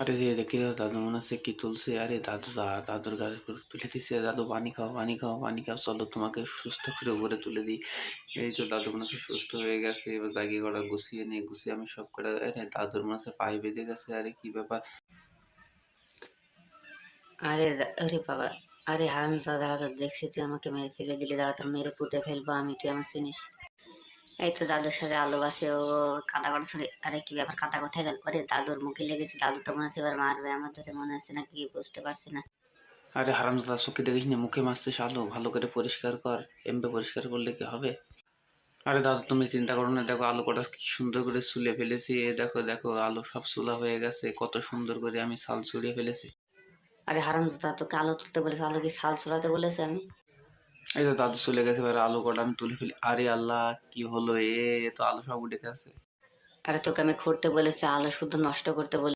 আরে যে দেখি দাদু মনে হচ্ছে কি তুলছে, আরে দাদু দাদুর গায়ে তুলে দিচ্ছে, দাদু পানি খাও পানি খাও পানি খাও, চলো তোমাকে সুস্থ করে উপরে তুলে দিই। এই তো দাদু মনে হচ্ছে সুস্থ হয়ে গেছে, এবার জায়গা কটা গুছিয়ে নিই, গুছিয়ে আমি সব করে, আরে দাদুর মনে হচ্ছে পায়ে বেঁধে গেছে, আরে কি ব্যাপার। আরে বাবা, আরে হারামজাদা, দাঁড়া তো, দেখছি তুই আমাকে মেরে ফেলে দিলি, দাঁড়া তোর মেরে পুঁতে ফেলবো আমি, তুই আমার চিনিস? এই তো দাদুর সাথে আলো আছে, ও কাদা করে ছড়ে। আরে কি ব্যাপার, কাদা কোথায় গেল? আরে দাদুর মুখে লেগেছে, দাদু তো মনে হচ্ছে এবার মারবে আমার, ধরে মনে হচ্ছে নাকি, কি বুঝতে পারছি না। আরে হারামজাদা, চোখে দেখিস না, মুখে মারছিস আলো, ভালো করে পরিষ্কার কর। এমবে পরিষ্কার করলে কি হবে? আরে দাদু তুমি চিন্তা করো না, দেখো আলু কটা কি সুন্দর করে ছুলে ফেলেছি, এ দেখো দেখো আলু সব চুলা হয়ে গেছে, কত সুন্দর করে আমি ছাল ছুড়িয়ে ফেলেছি। আরে হারামজাদা, তোকে আলো তুলতে বলেছে? আলো কি ছাল ছড়াতে বলেছে আমি? এই তো দাদু চলে গেছে, এবার আলু কটা আমি তুলে ফেলি, আরে আল্লাহ কি হলো, এ এ তো আলু সব উঠে গেছে। আরে তোকে আমি খুঁড়তে বলেছি, আলো শুধু নষ্ট করতে বলে।